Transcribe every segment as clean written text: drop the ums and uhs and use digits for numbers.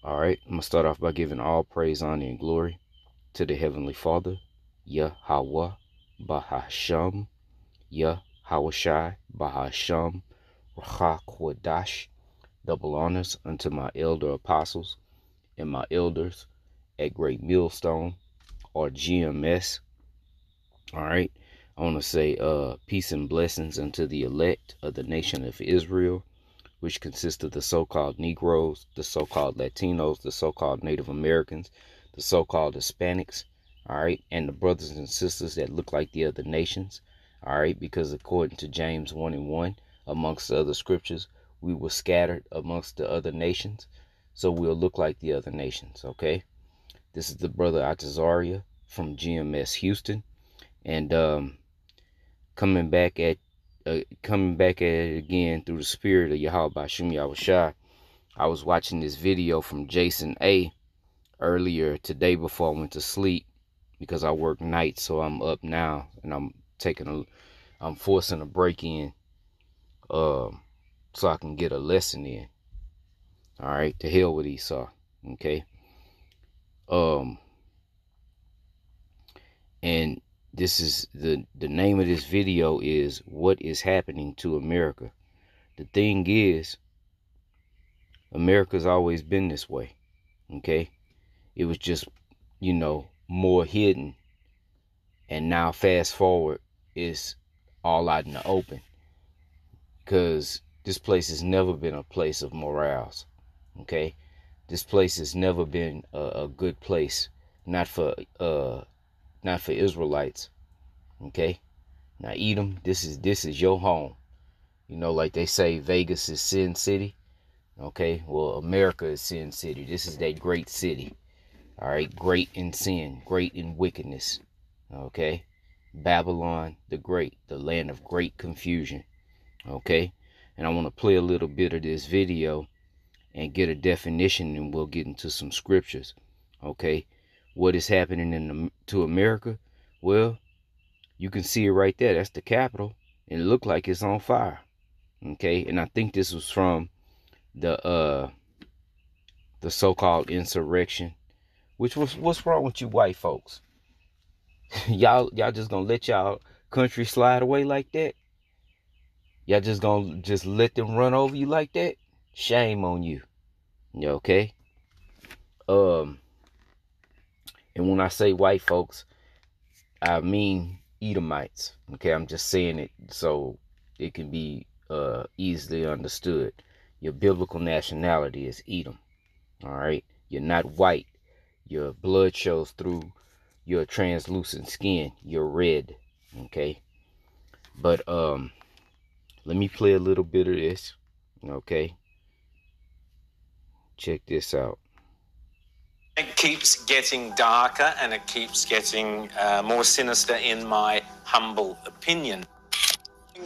All right, I'm going to start off by giving all praise, honor, and glory to the Heavenly Father, Yahweh, Bahasham, Yahweh Bahasham, Rahakwadash. Double honors unto my elder apostles and my elders at Great Millstone, or GMS. All right, I want to say peace and blessings unto the elect of the nation of Israel, which consists of the so-called Negroes, the so-called Latinos, the so-called Native Americans, the so-called Hispanics, all right, and the brothers and sisters that look like the other nations, all right, because according to James 1:1, amongst the other scriptures, we were scattered amongst the other nations, so we'll look like the other nations, okay? This is the brother Atazaria from GMS Houston, and coming back at it again through the spirit of Yahweh Bashim Yahushua. I was watching this video from Jason A earlier today before I went to sleep because I work nights, so I'm up now and I'm forcing a break in so I can get a lesson in. All right, to hell with Esau. Okay. And this is the name of this video is What is Happening to America. The thing is, America's always been this way. Okay. It was just, more hidden. And now fast forward, it's all out in the open. Because this place has never been a place of morals. Okay. This place has never been a good place. Not for Israelites. Okay. Now Edom, this is your home. Like they say Vegas is Sin City. Okay. Well, America is Sin City. This is that great city. All right, great in sin, great in wickedness. Okay, Babylon the Great, the land of great confusion. Okay, and I want to play a little bit of this video and get a definition, and we'll get into some scriptures. Okay, what is happening to America? Well, you can see it right there. That's the Capitol, and it looked like it's on fire. Okay, and I think this was from the so-called insurrection. What's wrong with you white folks? y'all just gonna let y'all country slide away like that? Y'all just gonna let them run over you like that? Shame on you. Okay? And when I say white folks, I mean Edomites. Okay, I'm just saying it so it can be easily understood. Your biblical nationality is Edom. All right? You're not white. Your blood shows through your translucent skin. You're red. Okay? But let me play a little bit of this. Okay? Check this out. It keeps getting darker and it keeps getting more sinister in my humble opinion.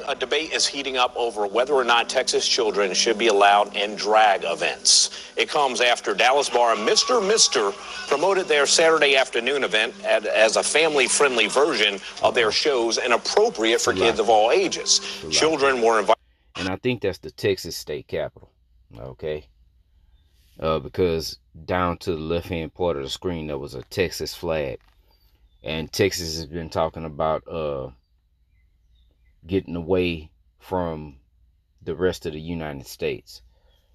A debate is heating up over whether or not Texas children should be allowed in drag events. It comes after Dallas bar Mr. Mister promoted their Saturday afternoon event as a family-friendly version of their shows and appropriate for kids of all ages. Children were invited. And I think that's the Texas state capitol. Okay. Because down to the left-hand part of the screen, there was a Texas flag. And Texas has been talking about getting away from the rest of the United States.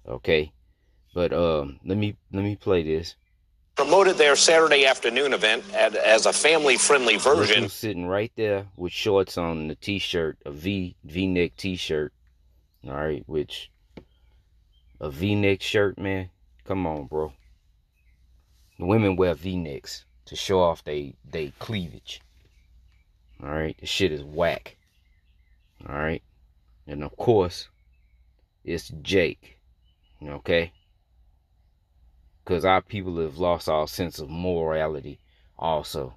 Okay, but let me play this. Promoted their Saturday afternoon event as a family-friendly version. Look, sitting right there with shorts on, the t-shirt, a V-neck t-shirt. All right, which a V-neck shirt, man. Come on, bro. The women wear V-necks to show off they cleavage. All right, this shit is whack. All right, and of course, it's Jake. Okay, because our people have lost all sense of morality, also.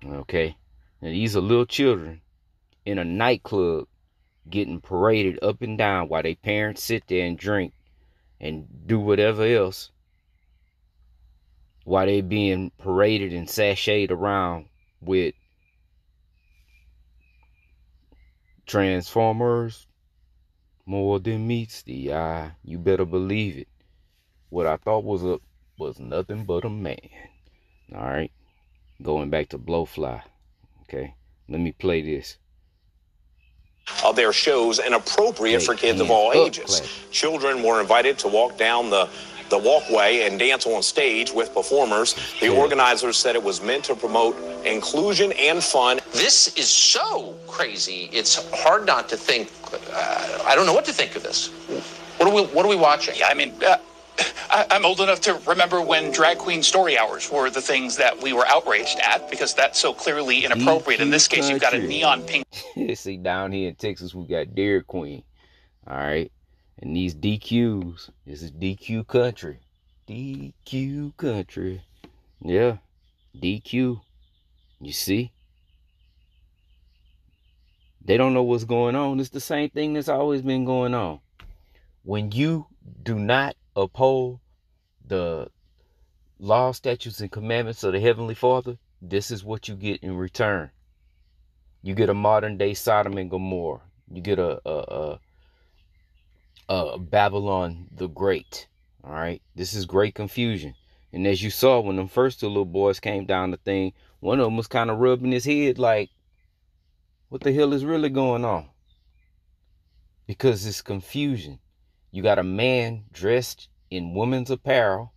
Okay, and these are little children in a nightclub getting paraded up and down while their parents sit there and drink and do whatever else, while they being paraded and sashayed around with Transformers more than meets the eye. You better believe it. What I thought was was nothing but a man. All right. Going back to Blowfly. Okay. Let me play this. Of their shows and appropriate for kids of all ages. Children were invited to walk down the walkway and dance on stage with performers. The organizers said it was meant to promote inclusion and fun. This is so crazy. It's hard not to think. I don't know what to think of this. What are we watching? Yeah, I mean, I'm old enough to remember when drag queen story hours were the things that we were outraged at because that's so clearly inappropriate. In this case, you've got a neon pink. See, down here in Texas, we got Dairy Queen. All right. And these DQs, this is DQ country. DQ country. Yeah. DQ. You see? They don't know what's going on. It's the same thing that's always been going on. When you do not uphold the law, statutes, and commandments of the Heavenly Father, this is what you get in return. You get a modern day Sodom and Gomorrah. You get a Babylon the Great. All right. This is great confusion. And as you saw, when them first two little boys came down the thing, one of them was kind of rubbing his head like, what the hell is really going on? Because it's confusion. You got a man dressed in woman's apparel,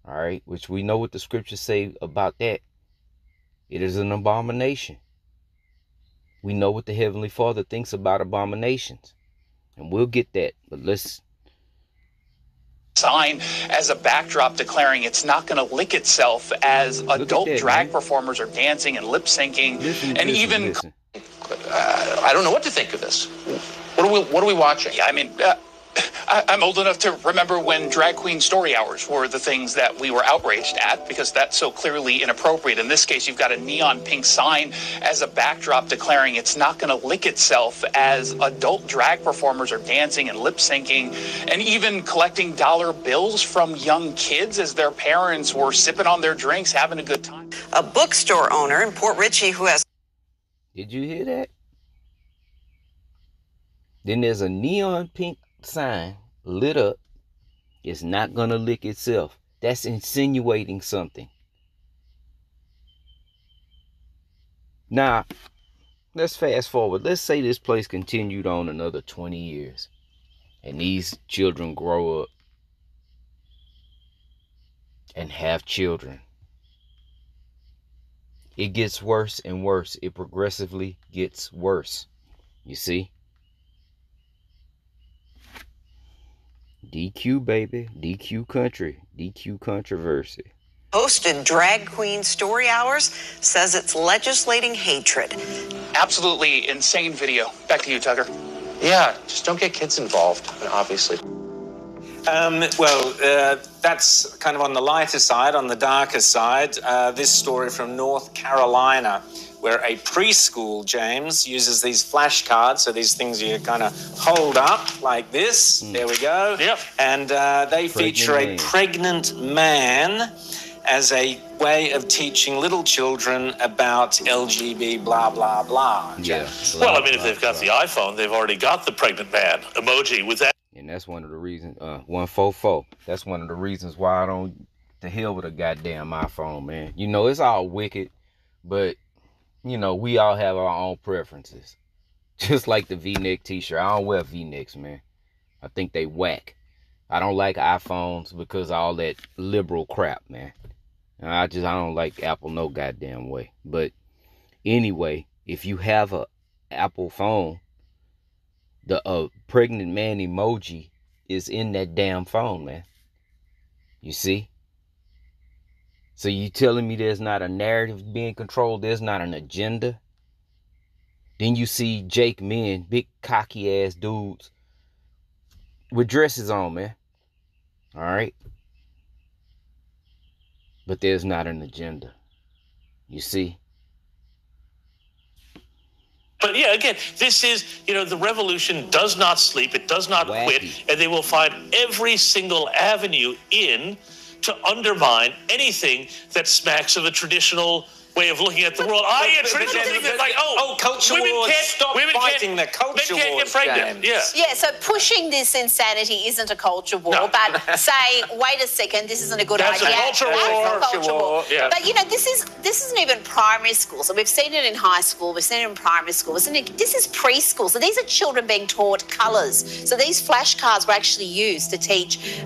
all right, which we know what the scriptures say about that. It is an abomination. We know what the Heavenly Father thinks about abominations, and we'll get that, but let's sign as a backdrop declaring it's not going to lick itself as adult drag performers are dancing and lip syncing listen. I don't know what to think of this. What are we watching? Yeah, I mean, I'm old enough to remember when drag queen story hours were the things that we were outraged at because that's so clearly inappropriate. In this case, you've got a neon pink sign as a backdrop declaring it's not going to lick itself as adult drag performers are dancing and lip syncing and even collecting dollar bills from young kids as their parents were sipping on their drinks, having a good time. A bookstore owner in Port Richey who has... Did you hear that? Then there's a neon pink sign lit up. It's not gonna lick itself. That's insinuating something. Now, let's fast forward. Let's say this place continued on another 20 years and these children grow up and have children. It gets worse and worse. It progressively gets worse. You see? DQ, baby. DQ country. DQ controversy. Hosted drag queen story hours, says it's legislating hatred. Absolutely insane video. Back to you, Tucker. Yeah, just don't get kids involved, obviously. That's kind of on the lighter side. On the darker side, this story from North Carolina, where a preschool, James, uses these flashcards. So these things you kind of hold up like this. There we go. Yep. And they feature a pregnant man as a way of teaching little children about LGBT blah, blah, blah. Yeah. Well, I mean, if they've got the iPhone, they've already got the pregnant man emoji with that. And that's one of the reasons, 144. That's one of the reasons why I don't, to hell with a goddamn iPhone, man. You know, it's all wicked, but, you know, we all have our own preferences. Just like the V-neck t-shirt. I don't wear V-necks, man. I think they whack. I don't like iPhones because of all that liberal crap, man. I don't like Apple no goddamn way. But anyway, if you have a Apple phone, the pregnant man emoji is in that damn phone, man. You see? So you telling me there's not a narrative being controlled? There's not an agenda? Then you see Jake men, big cocky ass dudes with dresses on, man. All right? But there's not an agenda. You see? But yeah, again, this is, the revolution does not sleep. It does not quit. And they will find every single avenue in to undermine anything that smacks of a traditional way of looking at the world. I traditional thing that's like, culture wars. Stop fighting the culture men can't wars, get pregnant. James. Yeah, so pushing this insanity isn't a culture war, but saying, wait a second, this isn't a good That's idea. a culture war. That's a culture war. Yeah. But, you know, this isn't even primary school. So we've seen it in high school, we've seen it in primary school. This is preschool. So these are children being taught colours. So these flashcards were actually used to teach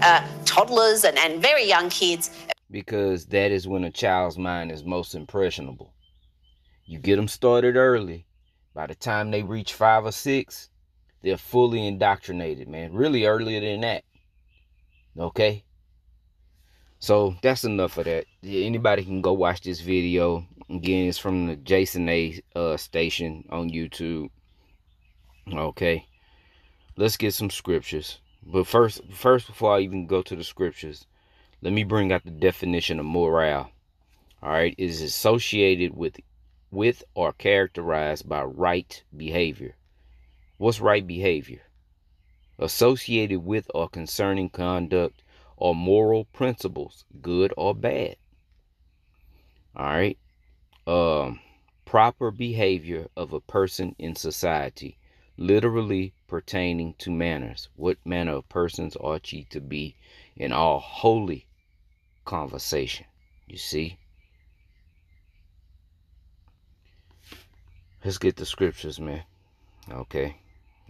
toddlers and very young kids. Because that is when a child's mind is most impressionable. You get them started early. By the time they reach 5 or 6, they're fully indoctrinated, man. Really earlier than that. Okay? So that's enough of that. Anybody can go watch this video. Again, it's from the Jason A station on YouTube. Okay? Let's get some scriptures. But first, before I even go to the scriptures, let me bring out the definition of morale. All right, it is associated with or characterized by right behavior. What's right behavior? Associated with or concerning conduct or moral principles, good or bad. All right. Proper behavior of a person in society, literally pertaining to manners. What manner of persons ought ye to be in all holy conversation? You see? Let's get the scriptures, man. Okay.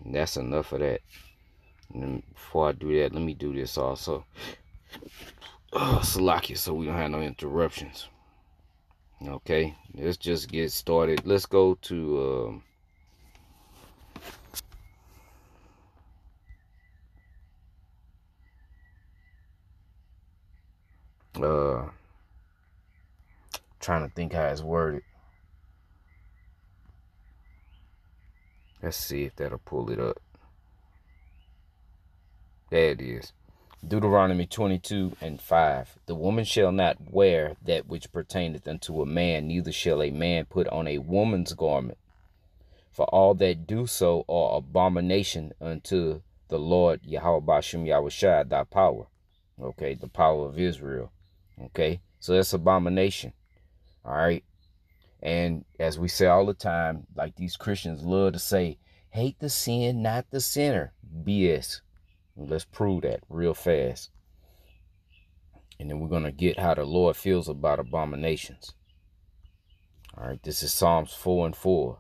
And that's enough of that. And then before I do that, let me do this also. Salakia, so we don't have no interruptions. Okay. Let's just get started. Let's go to trying to think how it's worded. Let's see if that'll pull it up. There it is. Deuteronomy 22:5. The woman shall not wear that which pertaineth unto a man, neither shall a man put on a woman's garment. For all that do so are abomination unto the Lord Yahweh Ba'ashem Yahushua, thy power. Okay, the power of Israel. Okay, so that's abomination. All right. And as we say all the time, like these Christians love to say, hate the sin, not the sinner. BS. Let's prove that real fast. And then we're going to get how the Lord feels about abominations. All right, this is Psalms 4:4.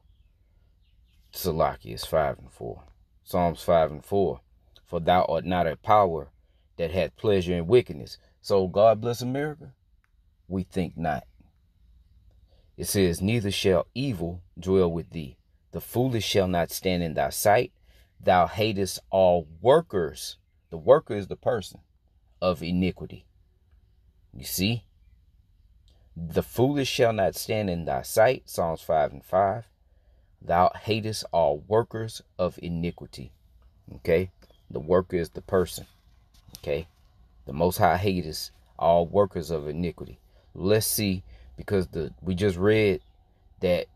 Salaki is 5:4. Psalms 5:4. For thou art not a power that hath pleasure in wickedness. So God bless America? We think not. It says, neither shall evil dwell with thee. The foolish shall not stand in thy sight. Thou hatest all workers. The worker is the person of iniquity. You see? The foolish shall not stand in thy sight. Psalms 5:5. Thou hatest all workers of iniquity. Okay? The worker is the person. Okay? The Most High hateth all workers of iniquity. Let's see. Because we just read that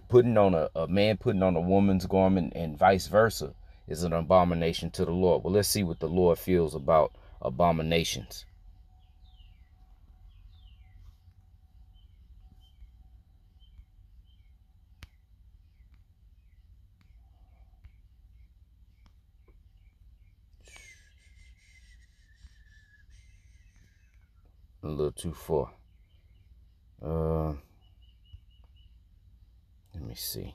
putting on a man putting on a woman's garment and vice versa is an abomination to the Lord. Well, let's see what the Lord feels about abominations. A little too far. Let me see.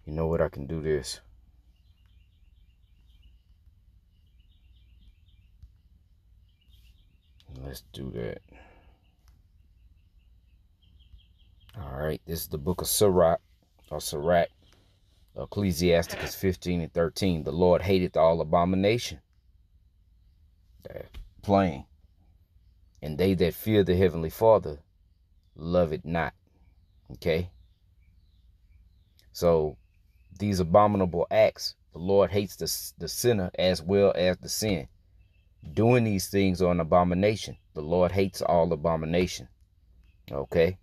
You know what? I can do this. Let's do that. All right. This is the book of Sirach, or Sirach, Ecclesiasticus 15:13. The Lord hateth all abomination. That's plain. And they that fear the heavenly Father love it not. Okay? So these abominable acts, the Lord hates the sinner as well as the sin. Doing these things are an abomination. The Lord hates all abomination. Okay?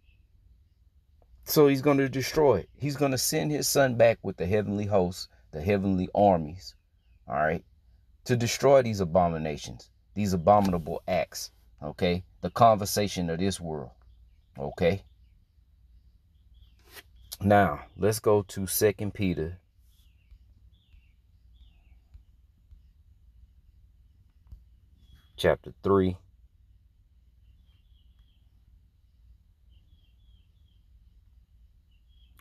So he's going to destroy it. He's going to send his son back with the heavenly hosts, the heavenly armies, all right, to destroy these abominations, these abominable acts Okay? The conversation of this world. Okay? Now, let's go to 2 Peter chapter 3.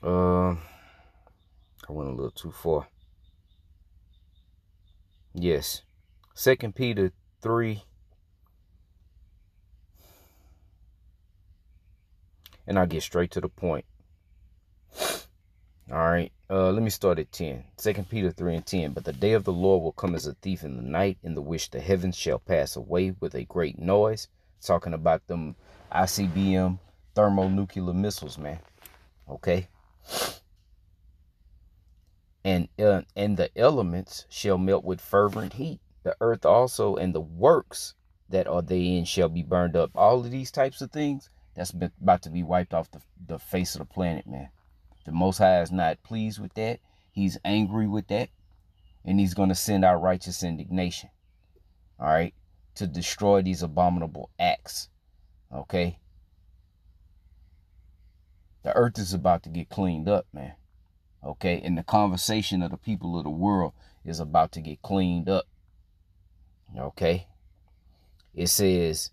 I went a little too far. Yes. 2 Peter 3. And I'll get straight to the point. All right. Let me start at 10. 2 Peter 3 and 10. But the day of the Lord will come as a thief in the night, in the which the heavens shall pass away with a great noise. Talking about them ICBM thermonuclear missiles, man. Okay. And the elements shall melt with fervent heat. The earth also and the works that are therein shall be burned up. All of these types of things, that's about to be wiped off the face of the planet, man. The Most High is not pleased with that. He's angry with that. And he's going to send out righteous indignation. All right. To destroy these abominable acts. Okay. The earth is about to get cleaned up, man. Okay. And the conversation of the people of the world is about to get cleaned up. Okay. It says,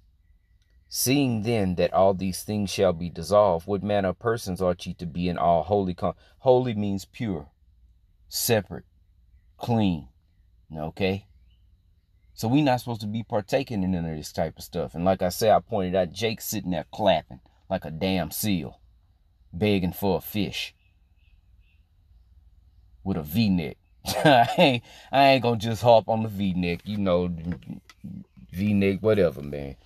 seeing then that all these things shall be dissolved, what manner of persons ought ye to be in all holy? Holy means pure, separate, clean. Okay. So we're not supposed to be partaking in any of this type of stuff. And like I said, I pointed out Jake sitting there clapping like a damn seal, begging for a fish with a V-neck. I ain't gonna just hop on the V-neck, you know, V-neck, whatever, man.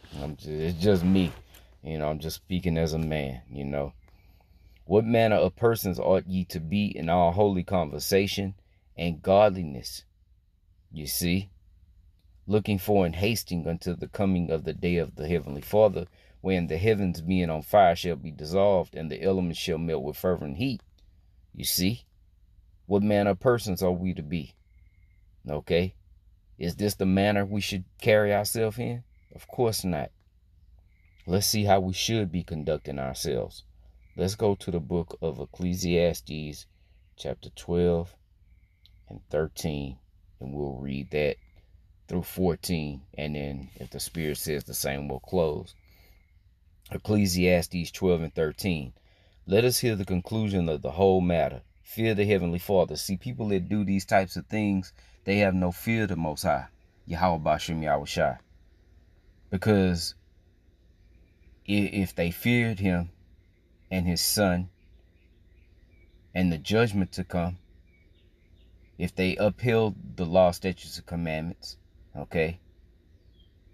It's just me, you know. I'm just speaking as a man, you know. What manner of persons ought ye to be in all holy conversation and godliness? You see, looking for and hasting until the coming of the day of the heavenly Father, when the heavens being on fire shall be dissolved, and the elements shall melt with fervent heat. You see, what manner of persons are we to be? Okay, is this the manner we should carry ourselves in? Of course not. Let's see how we should be conducting ourselves. Let's go to the book of Ecclesiastes, chapter 12 and 13, and we'll read that through 14, and then if the Spirit says the same, we'll close. Ecclesiastes 12 and 13. Let us hear the conclusion of the whole matter. Fear the Heavenly Father. See, people that do these types of things, they have no fear of the Most High, Yahweh Bashim Yahushai. Because if they feared him and his son and the judgment to come, if they upheld the law, statutes, and commandments, okay,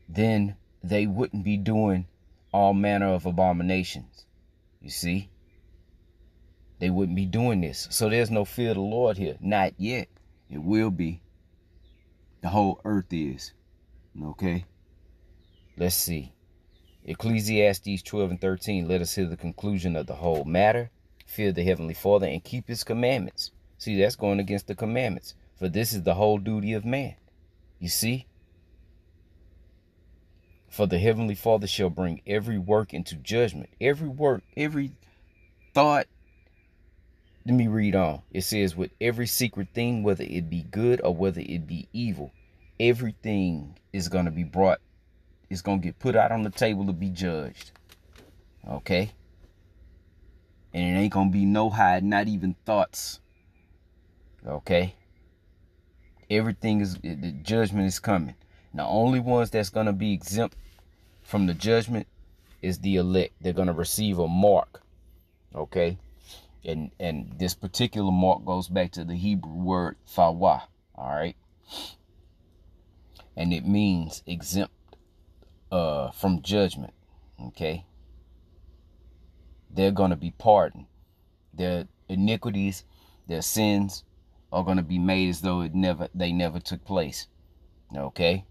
then they wouldn't be doing all manner of abominations. You see? They wouldn't be doing this. So there's no fear of the Lord here. Not yet. It will be. The whole earth is. Okay? Let's see. Ecclesiastes 12 and 13. Let us hear the conclusion of the whole matter. Fear the Heavenly Father and keep his commandments. See, that's going against the commandments. For this is the whole duty of man. You see? For the Heavenly Father shall bring every work into judgment. Every work, every thought. Let me read on. It says, with every secret thing, whether it be good or whether it be evil, everything is going to be brought. It's going to get put out on the table to be judged. Okay? And it ain't going to be no hide, not even thoughts. Okay? Everything is, the judgment is coming. The only ones that's going to be exempt from the judgment is the elect. They're going to receive a mark. Okay? And this particular mark goes back to the Hebrew word fawah. All right? And it means exempt from judgment. Okay? They're going to be pardoned. Their iniquities, their sins are going to be made as though they never took place. Okay?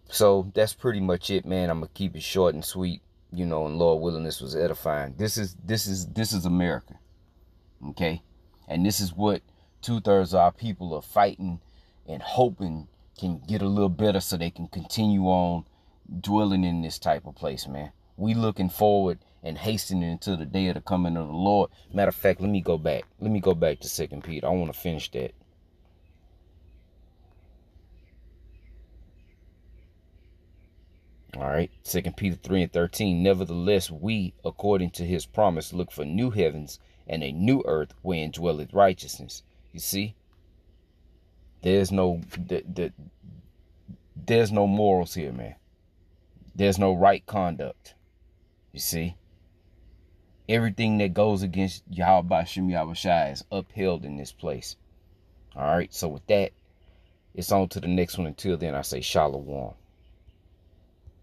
So that's pretty much it, man. I'm going to keep it short and sweet. You know, and Lord willing, this was edifying. This is America. Okay? And this is what 2/3 of our people are fighting and hoping can get a little better so they can continue on dwelling in this type of place, man. We looking forward and hastening to the day of the coming of the Lord. Matter of fact, let me go back. Let me go back to 2 Peter. I want to finish that. All right, 2 Peter 3:13. Nevertheless, we, according to his promise, look for new heavens and a new earth wherein dwelleth righteousness. You see, there's no morals here, man. There's no right conduct. You see, everything that goes against Yahweh Shem Yahushua is upheld in this place. All right, so with that, it's on to the next one. Until then, I say shalom.